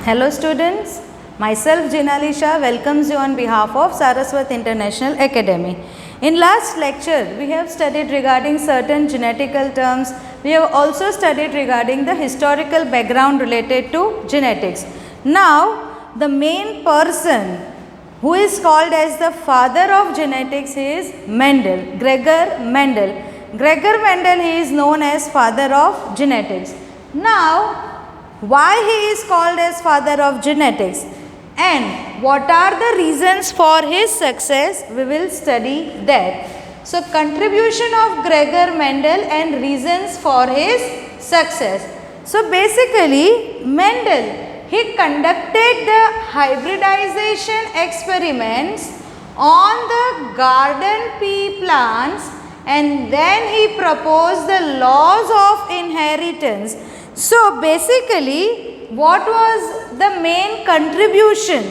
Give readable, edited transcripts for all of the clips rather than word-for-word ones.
Hello students, myself Jinali Shah welcomes you on behalf of Saraswat International Academy. In last lecture, we have studied regarding certain genetical terms. We have also studied regarding the historical background related to genetics. Now, the main person who is called as the father of genetics is Mendel, Gregor Mendel. Gregor Mendel, he is known as father of genetics. Now, why he is called as father of genetics and what are the reasons for his success, we will study that. So, contribution of Gregor Mendel and reasons for his success. So, basically Mendel, he conducted the hybridization experiments on the garden pea plants and then he proposed the laws of inheritance. So, basically what was the main contribution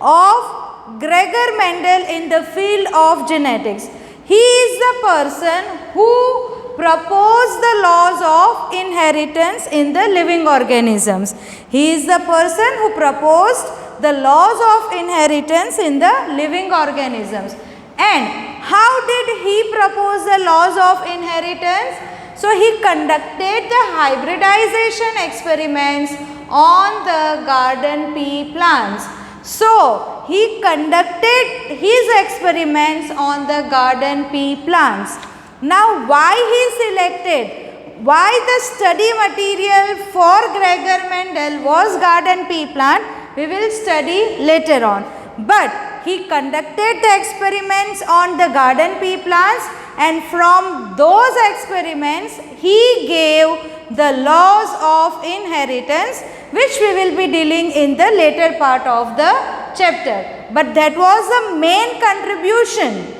of Gregor Mendel in the field of genetics? He is the person who proposed the laws of inheritance in the living organisms. He is the person who proposed the laws of inheritance in the living organisms. And how did he propose the laws of inheritance? So, he conducted the hybridization experiments on the garden pea plants. So, he conducted his experiments on the garden pea plants. Now, why he selected, why the study material for Gregor Mendel was garden pea plant, we will study later on. But he conducted the experiments on the garden pea plants and from those experiments he gave the laws of inheritance which we will be dealing in the later part of the chapter. But that was the main contribution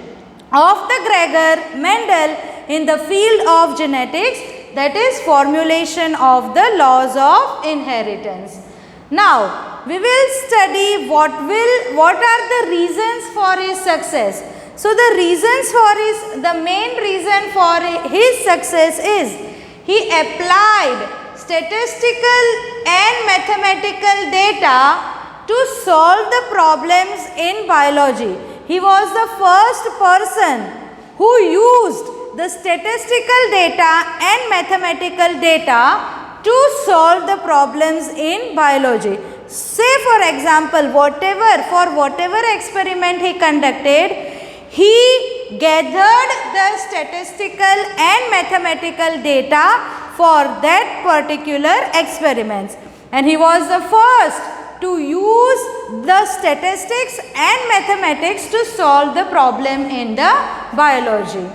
of the Gregor Mendel in the field of genetics, that is formulation of the laws of inheritance. Now, we will study what are the reasons for his success. So, the main reason for his success is he applied statistical and mathematical data to solve the problems in biology. He was the first person who used the statistical data and mathematical data to solve the problems in biology. Say for example, whatever experiment he conducted, he gathered the statistical and mathematical data for that particular experiments, and he was the first to use the statistics and mathematics to solve the problem in the biology.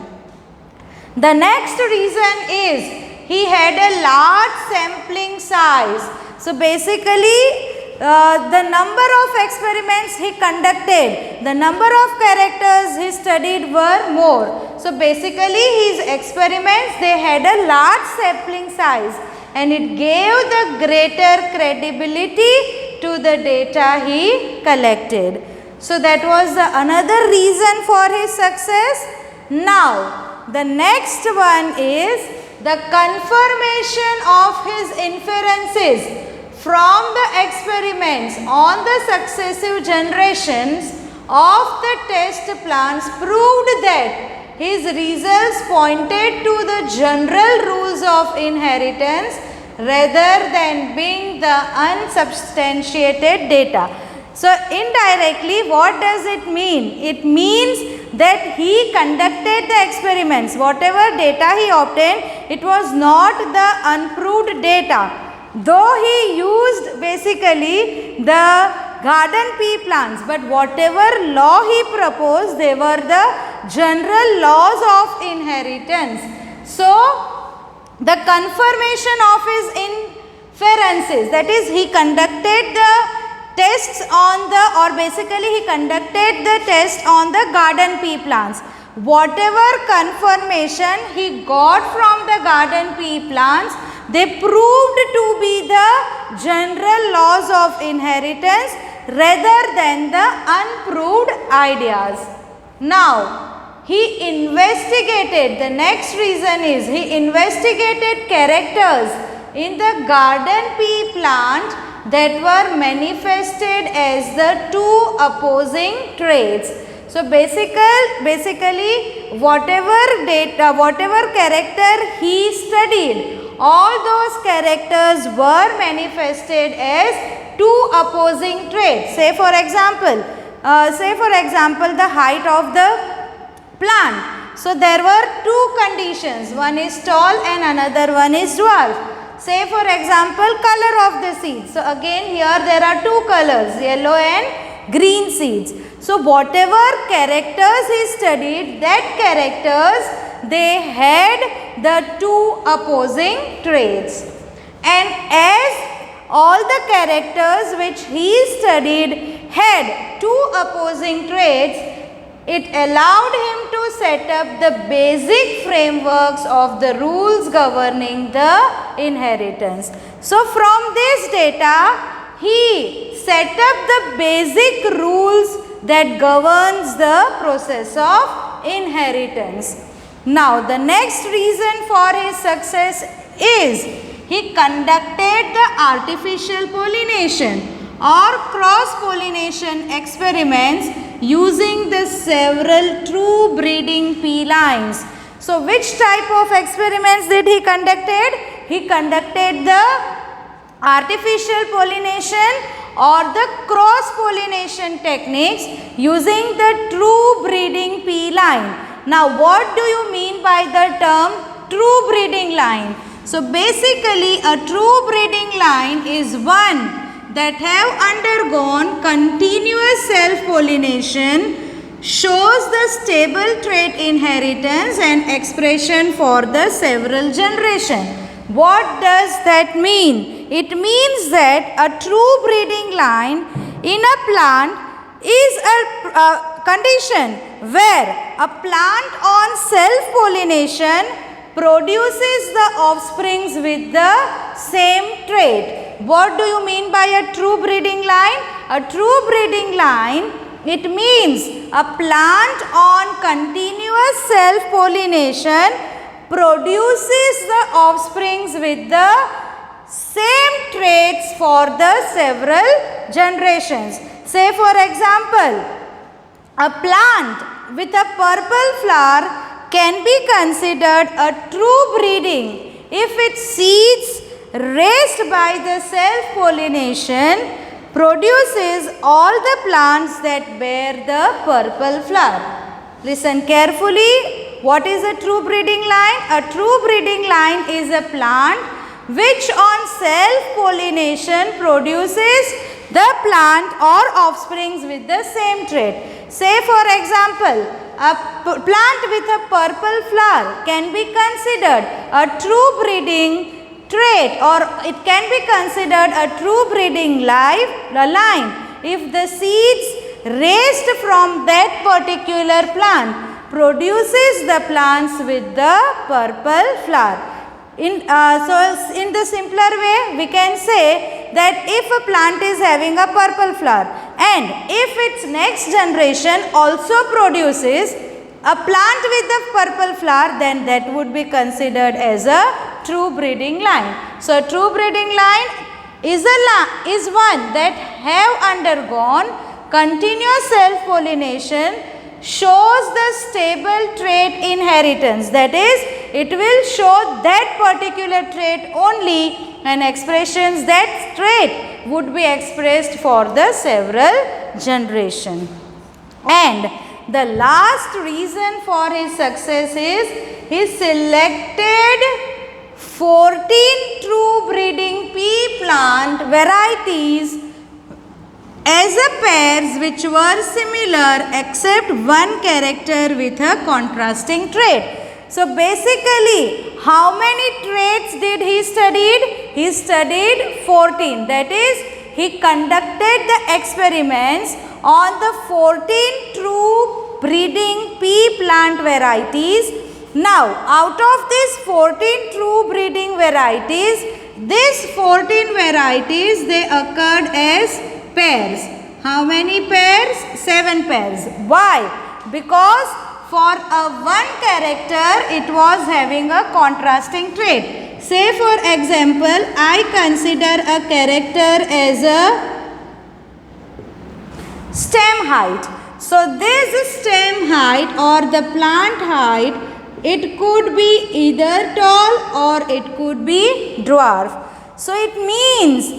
The next reason is he had a large sampling size. So, basically the number of experiments he conducted, the number of characters he studied were more. So, basically his experiments, they had a large sampling size and it gave the greater credibility to the data he collected. So, that was another reason for his success. Now, the next one is the confirmation of his inferences from the experiments on the successive generations of the test plants proved that his results pointed to the general rules of inheritance rather than being the unsubstantiated data. So, indirectly what does it mean? It means that he conducted the experiments, whatever data he obtained, it was not the unproved data. Though he used basically the garden pea plants, but whatever law he proposed, they were the general laws of inheritance. So, the confirmation of his inferences, that is he conducted the tests on the, or basically he conducted the test on the garden pea plants. Whatever confirmation he got from the garden pea plants, they proved to be the general laws of inheritance rather than the unproved ideas. Now, he investigated, the next reason is he investigated characters in the garden pea plant that were manifested as the two opposing traits. So basically whatever character he studied, all those characters were manifested as two opposing traits. Say for example, the height of the plant. So there were two conditions, one is tall and another one is dwarf. Say for example, color of the seeds. So again here there are two colors, yellow and green seeds. So whatever characters he studied, that characters, they had the two opposing traits. And as all the characters which he studied had two opposing traits, it allowed him to set up the basic frameworks of the rules governing the inheritance. So from this data, he set up the basic rules that governs the process of inheritance. Now the next reason for his success is he conducted the artificial pollination or cross-pollination experiments using the several true breeding pea lines. So which type of experiments did he conducted? He conducted the artificial pollination or the cross-pollination techniques using the true breeding pea line. Now what do you mean by the term true breeding line? So basically a true breeding line is one that have undergone continuous self-pollination, shows the stable trait inheritance and expression for the several generations. What does that mean? It means that a true breeding line in a plant is a condition where a plant on self-pollination produces the offsprings with the same trait. What do you mean by a true breeding line? A true breeding line, it means a plant on continuous self-pollination produces the offsprings with the same traits for the several generations. Say for example, a plant with a purple flower can be considered a true breeding if its seeds raised by the self-pollination produces all the plants that bear the purple flower. Listen carefully. What is a true breeding line? A true breeding line is a plant which on self-pollination produces the plant or offsprings with the same trait. Say for example, a plant with a purple flower can be considered a true breeding trait, or it can be considered a true breeding line if the seeds raised from that particular plant produces the plants with the purple flower. So in the simpler way, we can say that if a plant is having a purple flower and if its next generation also produces a plant with the purple flower, then that would be considered as a true breeding line. So a true breeding line is one that have undergone continuous self-pollination, shows the stable trait inheritance. That is, it will show that particular trait only, and expressions that trait would be expressed for the several generations. And the last reason for his success is he selected 14 true breeding pea plant varieties as a pairs which were similar except one character with a contrasting trait. So basically, how many traits did he studied? He studied 14. That is, he conducted the experiments on the 14 true breeding pea plant varieties. Now, out of these 14 true breeding varieties, these 14 varieties, they occurred as pairs. How many pairs? 7 pairs. Why? Because for a one character, it was having a contrasting trait. Say for example, I consider a character as a stem height. So this stem height or the plant height, it could be either tall or it could be dwarf. So it means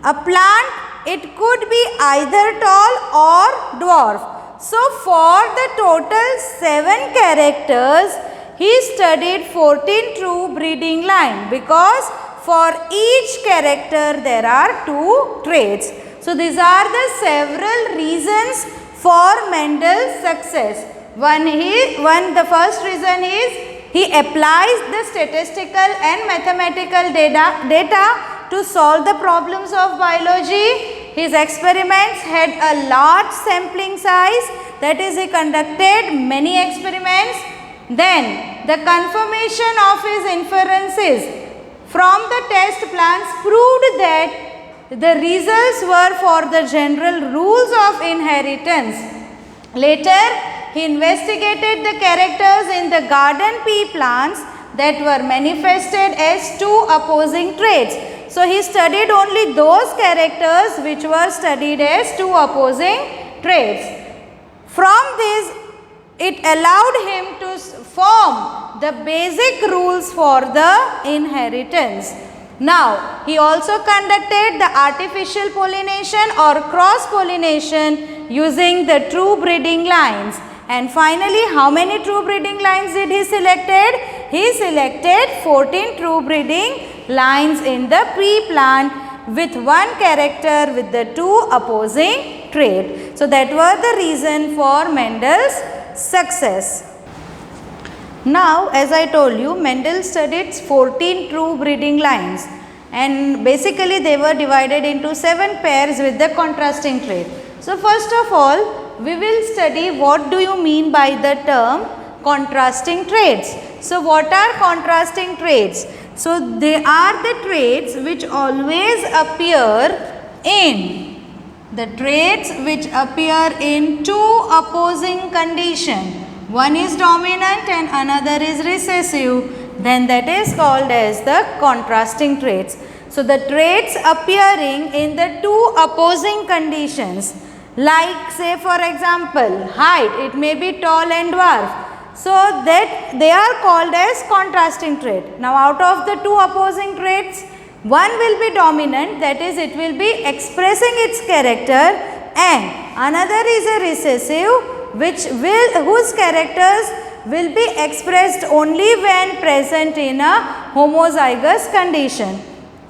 a plant, it could be either tall or dwarf. So for the total 7 characters, he studied 14 true breeding line, because for each character there are 2 traits. So these are the several reasons for Mendel's success. The first reason is he applies the statistical and mathematical data to solve the problems of biology. His experiments had a large sampling size, that is, he conducted many experiments. Then the confirmation of his inferences from the test plans proved that the results were for the general rules of inheritance. Later, he investigated the characters in the garden pea plants that were manifested as 2 opposing traits. So he studied only those characters which were studied as 2 opposing traits. From this, it allowed him to form the basic rules for the inheritance. Now, he also conducted the artificial pollination or cross pollination using the true breeding lines. And finally, how many true breeding lines did he selected? He selected 14 true breeding lines in the pea plant with 1 character with the 2 opposing traits. So that was the reason for Mendel's success. Now, as I told you, Mendel studied 14 true breeding lines, and basically they were divided into 7 pairs with the contrasting trait. So first of all, we will study what do you mean by the term contrasting traits. So what are contrasting traits? So they are the traits which always appear in two opposing conditions. One is dominant and another is recessive, then that is called as the contrasting traits. So the traits appearing in the 2 opposing conditions, like say for example height, it may be tall and dwarf. So that they are called as contrasting trait. Now out of the 2 opposing traits, one will be dominant, that is it will be expressing its character, and another is a recessive whose characters will be expressed only when present in a homozygous condition.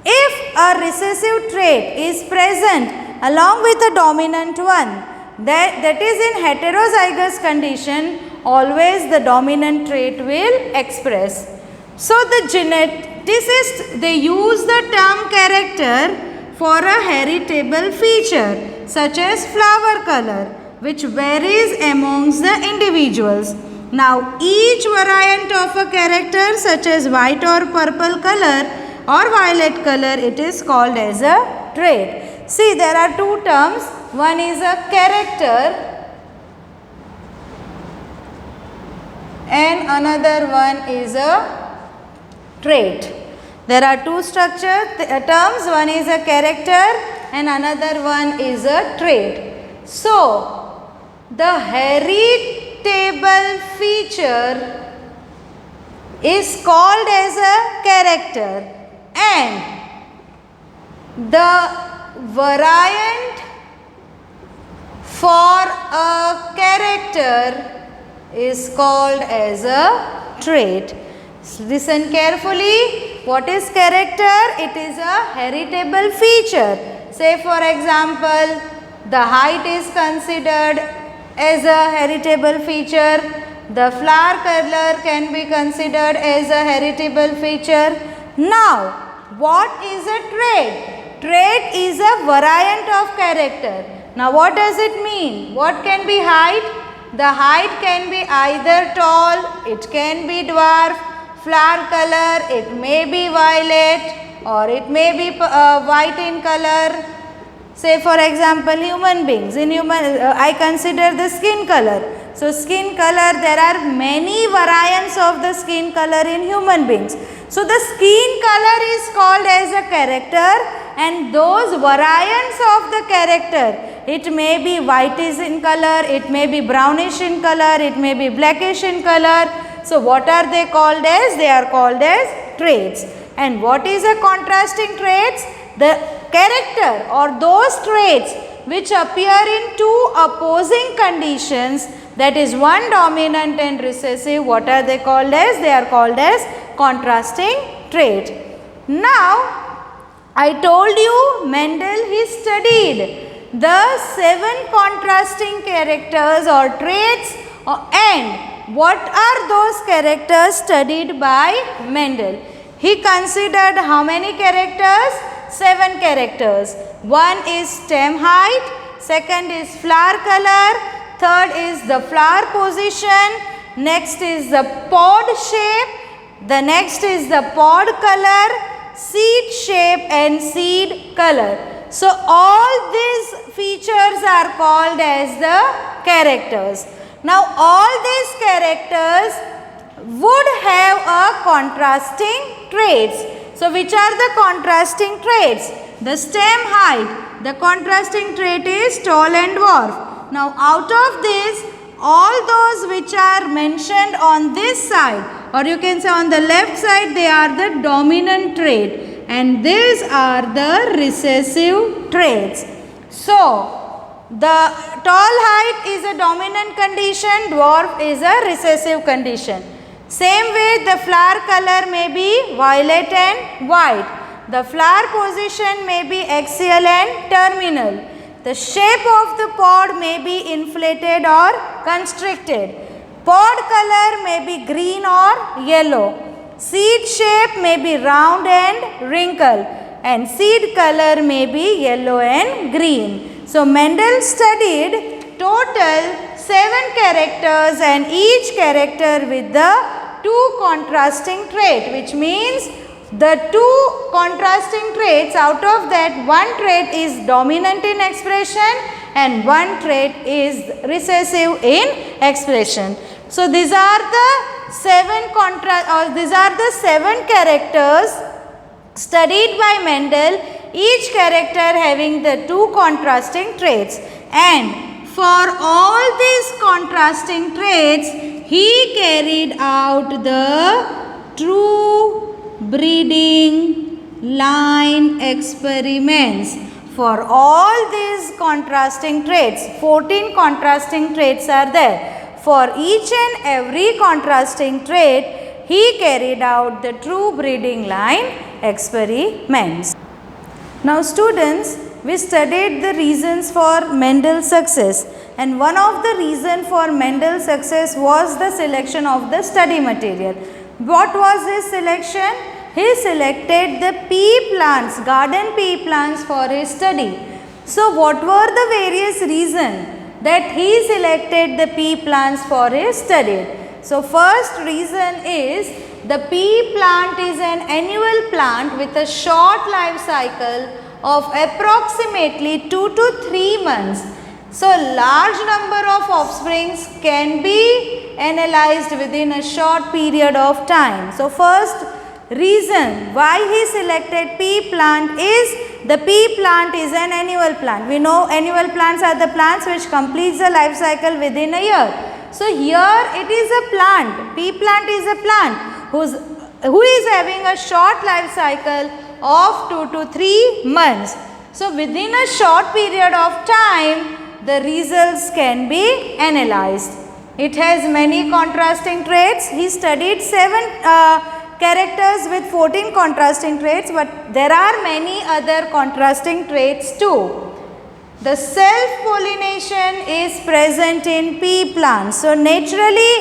If a recessive trait is present along with a dominant one, that is in heterozygous condition, always the dominant trait will express. So the geneticists, they use the term character for a heritable feature such as flower color, which varies amongst the individuals. Now each variant of a character such as white or purple color or violet color, it is called as a trait. See, there are 2 terms. One is a character and another one is a trait. There are 2 terms. One is a character and another one is a trait. So the heritable feature is called as a character, and the variant for a character is called as a trait. Listen carefully. What is character? It is a heritable feature. Say for example, the height is considered as a heritable feature. The flower color can be considered as a heritable feature. Now, what is a trait? Trait is a variant of character. Now, what does it mean? What can be height? The height can be either tall, it can be dwarf, flower color, it may be violet or it may be white in color. Say for example, human beings. I consider the skin color. So skin color, there are many variants of the skin color in human beings. So the skin color is called as a character, and those variants of the character, it may be whitish in color, it may be brownish in color, it may be blackish in color. So what are they called as? They are called as traits. And what is a contrasting traits? The character or those traits which appear in two opposing conditions, that is one dominant and recessive, what are they called as? They are called as contrasting trait. Now I told you Mendel he studied the 7 contrasting characters or traits, and what are those characters studied by Mendel? He considered how many characters? 7 characters. One is stem height, second is flower color, third is the flower position, next is the pod shape, the next is the pod color, seed shape and seed color. So all these features are called as the characters. Now all these characters would have a contrasting traits. So which are the contrasting traits? The stem height, the contrasting trait is tall and dwarf. Now out of this, all those which are mentioned on this side, or you can say on the left side, they are the dominant trait, and these are the recessive traits. So the tall height is a dominant condition, dwarf is a recessive condition. Same way the flower color may be violet and white. The flower position may be axial and terminal. The shape of the pod may be inflated or constricted. Pod color may be green or yellow. Seed shape may be round and wrinkled, and seed color may be yellow and green. So Mendel studied total 7 characters, and each character with the 2 contrasting traits, which means the 2 contrasting traits, out of that one trait is dominant in expression and one trait is recessive in expression. So these are the 7 characters studied by Mendel, each character having the 2 contrasting traits, and for all these contrasting traits he carried out the true breeding line experiments. For all these contrasting traits, 14 contrasting traits are there. For each and every contrasting trait, he carried out the true breeding line experiments. Now students, we studied the reasons for Mendel's success, and one of the reasons for Mendel's success was the selection of the study material. What was his selection? He selected the pea plants, garden pea plants for his study. So what were the various reasons that he selected the pea plants for his study? So first reason is the pea plant is an annual plant with a short life cycle of approximately 2 to 3 months. So large number of offsprings can be analyzed within a short period of time. So first reason why he selected pea plant is the pea plant is an annual plant. We know annual plants are the plants which completes the life cycle within a year. So here it is a plant, pea plant is a plant who is having a short life cycle of 2 to 3 months. So within a short period of time, the results can be analyzed. It has many contrasting traits. He studied 7 characters with 14 contrasting traits, but there are many other contrasting traits too. The self-pollination is present in pea plants. So naturally,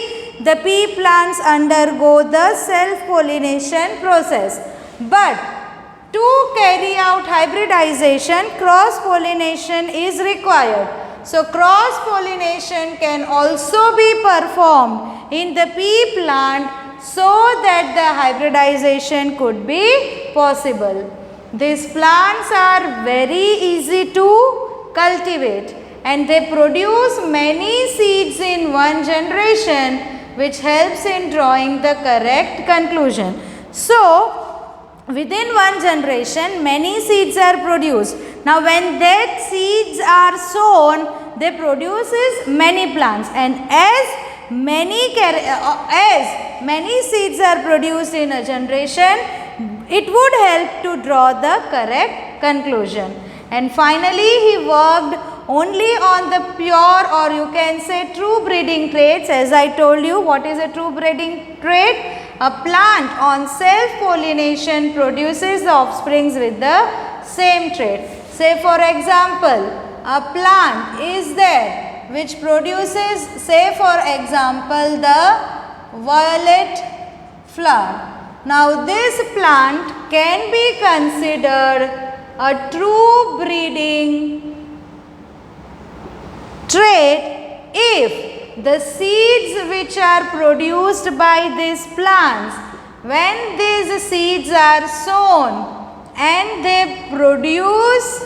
the pea plants undergo the self-pollination process. But to carry out hybridization, cross-pollination is required. So cross-pollination can also be performed in the pea plant so that the hybridization could be possible. These plants are very easy to cultivate and they produce many seeds in one generation, which helps in drawing the correct conclusion. So within one generation many seeds are produced. Now when that seeds are sown, they produces many plants, and as many seeds are produced in a generation, it would help to draw the correct conclusion. And finally he worked only on the pure, or you can say true breeding traits. As I told you, what is a true breeding trait? A plant on self-pollination produces the offsprings with the same trait. Say for example, a plant is there which produces, say for example, the violet flower. Now this plant can be considered a true breeding trait if the seeds which are produced by these plants, when these seeds are sown and they produce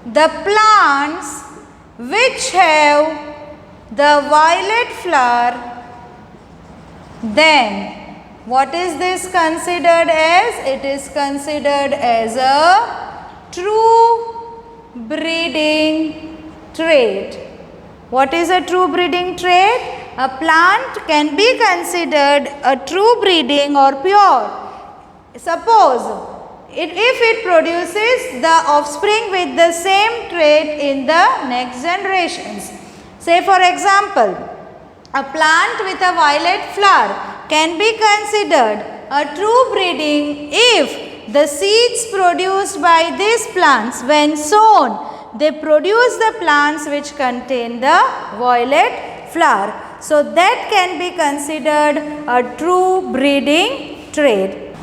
the plants which have the violet flower, then what is this considered as? It is considered as a true breeding trait. What is a true breeding trait? A plant can be considered a true breeding or pure. Suppose if it produces the offspring with the same trait in the next generations. Say for example, a plant with a violet flower can be considered a true breeding if the seeds produced by these plants, when sown, they produce the plants which contain the violet flower. So that can be considered a true breeding trait.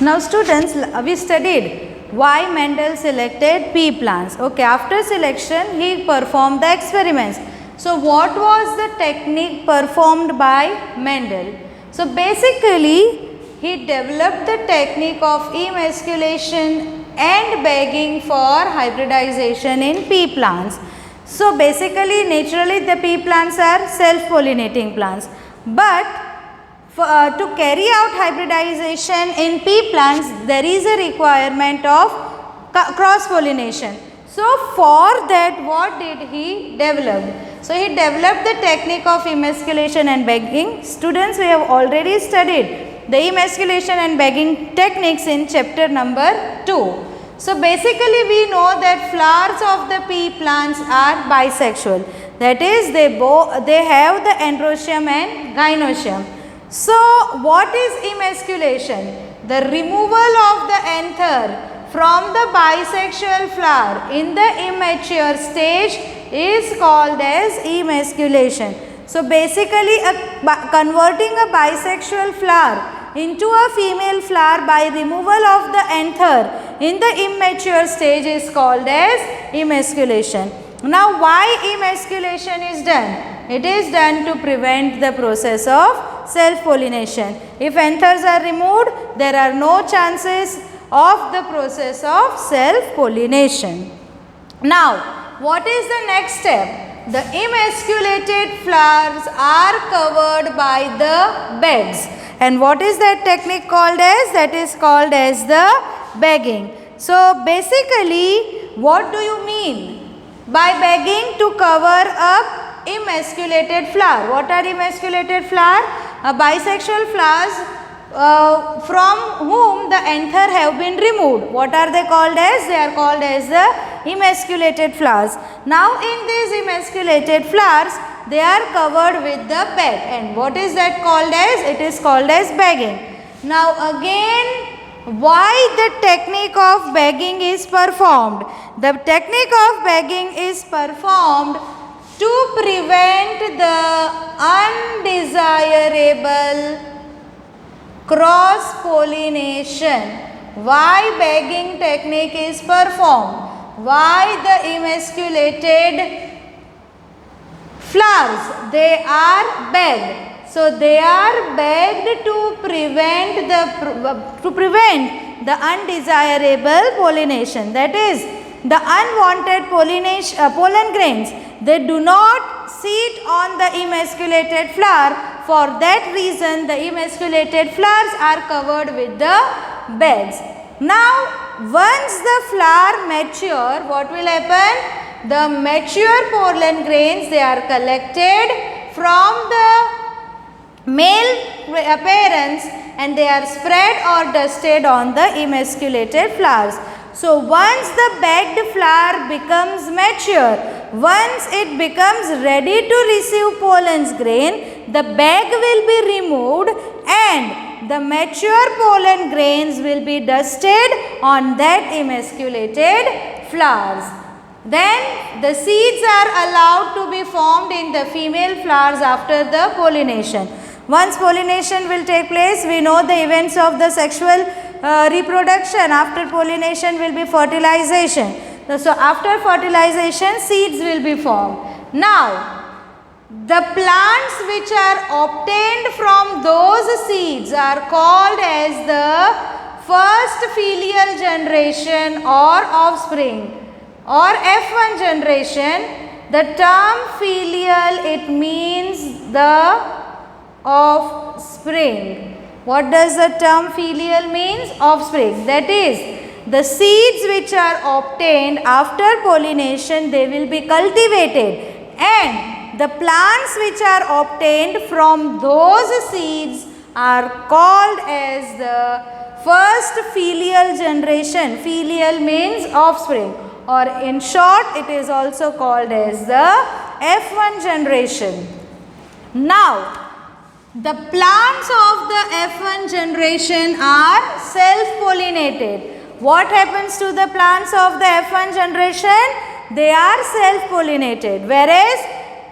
Now students, we studied why Mendel selected pea plants. Okay, after selection he performed the experiments. So what was the technique performed by Mendel? So basically he developed the technique of emasculation and bagging for hybridization in pea plants. So basically naturally the pea plants are self-pollinating plants, but to carry out hybridization in pea plants there is a requirement of cross-pollination. So for that what did he develop? So he developed the technique of emasculation and bagging. Students, we have already studied the emasculation and bagging techniques in chapter number 2. So basically we know that flowers of the pea plants are bisexual. That is, they have the androecium and gynoecium. So what is emasculation? The removal of the anther from the bisexual flower in the immature stage is called as emasculation. So basically converting a bisexual flower into a female flower by removal of the anther in the immature stage is called as emasculation. Now why emasculation is done? It is done to prevent the process of self-pollination. If anthers are removed, there are no chances of the process of self-pollination. Now what is the next step? The emasculated flowers are covered by the bags. And what is that technique called as? That is called as the bagging. So basically what do you mean by bagging? To cover up emasculated flower. What are emasculated flower? Bisexual flowers from whom the anther have been removed. What are they called as? They are called as the emasculated flowers. Now in these emasculated flowers they are covered with the bag. And what is that called as? It is called as bagging. Now again, why the technique of bagging is performed? The technique of bagging is performed to prevent the undesirable cross-pollination. Why bagging technique is performed? Why the emasculated flowers? They are bagged. So they are bagged to prevent the undesirable pollination. That is, the unwanted pollen grains, they do not sit on the emasculated flower, for that reason the emasculated flowers are covered with the bags. Now once the flower mature, what will happen? The mature pollen grains, they are collected from the male parents and they are spread or dusted on the emasculated flowers. So once the bagged flower becomes mature, once it becomes ready to receive pollen grain, the bag will be removed and the mature pollen grains will be dusted on that emasculated flowers. Then the seeds are allowed to be formed in the female flowers after the pollination. Once pollination will take place, we know the events of the sexual reproduction. After pollination will be fertilization. So after fertilization, seeds will be formed. Now the plants which are obtained from those seeds are called as the first filial generation or offspring or F1 generation. The term filial, it means the offspring. What does the term filial means? Offspring. That is, the seeds which are obtained after pollination, they will be cultivated, and the plants which are obtained from those seeds are called as the first filial generation. Filial means offspring, or in short it is also called as the F1 generation. Now the plants of the F1 generation are self-pollinated. What happens to the plants of the F1 generation? They are self-pollinated. Whereas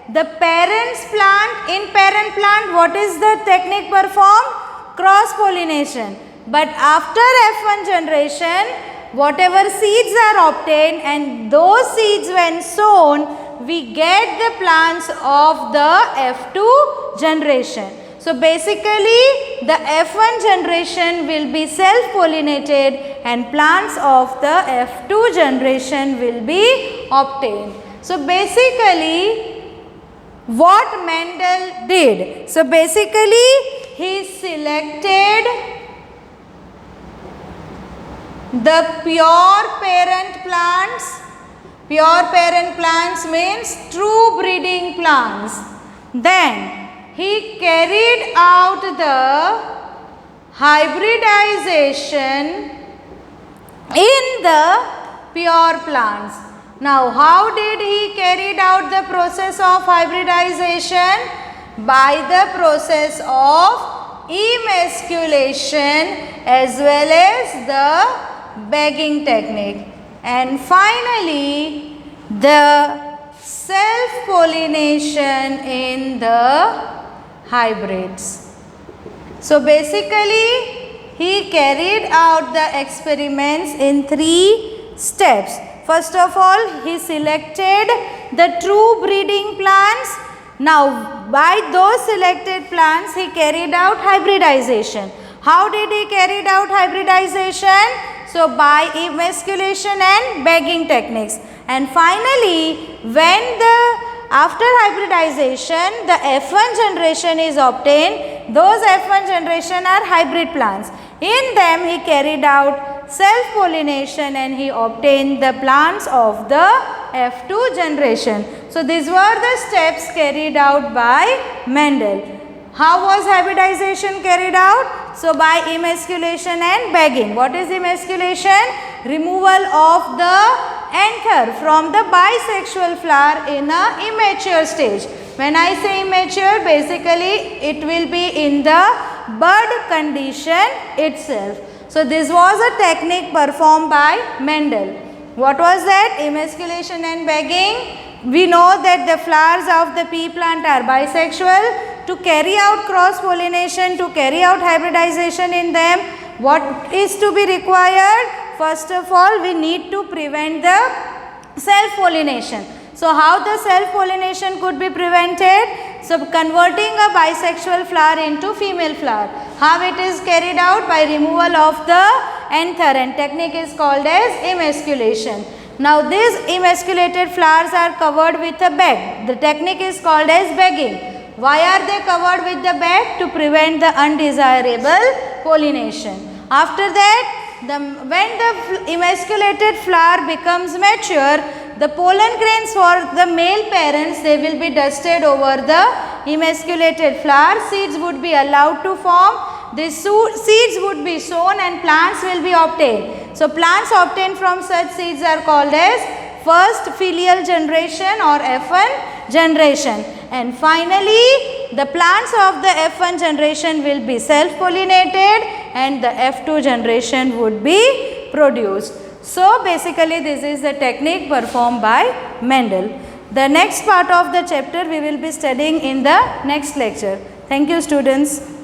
the parent's plant, in parent plant, what is the technique performed? Cross-pollination. But after F1 generation, whatever seeds are obtained and those seeds when sown, we get the plants of the F2 generation. So basically the F1 generation will be self-pollinated and plants of the F2 generation will be obtained. So basically what Mendel did? So basically he selected the pure parent plants. Pure parent plants means true breeding plants. Then he carried out the hybridization in the pure plants. Now, how did he carry out the process of hybridization? By the process of emasculation as well as the bagging technique. And finally, the self-pollination in the hybrids. So basically he carried out the experiments in 3 steps. First of all, he selected the true breeding plants. Now by those selected plants he carried out hybridization. How did he carry out hybridization? So by emasculation and bagging techniques. And finally, when after hybridization, the F1 generation is obtained. Those F1 generation are hybrid plants. In them he carried out self-pollination and he obtained the plants of the F2 generation. So these were the steps carried out by Mendel. How was hybridization carried out? So by emasculation and bagging. What is emasculation? Removal of the anther from the bisexual flower in a immature stage. When I say immature, basically it will be in the bud condition itself. So this was a technique performed by Mendel. What was that? Emasculation and bagging. We know that the flowers of the pea plant are bisexual. To carry out cross pollination, to carry out hybridization in them, what is to be required? First of all, we need to prevent the self-pollination. So how the self-pollination could be prevented? So converting a bisexual flower into female flower. How it is carried out? By removal of the anther, and technique is called as emasculation. Now these emasculated flowers are covered with a bag. The technique is called as bagging. Why are they covered with the bag? To prevent the undesirable pollination. After that, when the emasculated flower becomes mature, the pollen grains for the male parents, they will be dusted over the emasculated flower. Seeds would be allowed to form. These seeds would be sown and plants will be obtained. So, plants obtained from such seeds are called as first filial generation or F1 generation. And finally, the plants of the F1 generation will be self-pollinated and the F2 generation would be produced. So, basically this is the technique performed by Mendel. The next part of the chapter we will be studying in the next lecture. Thank you, students.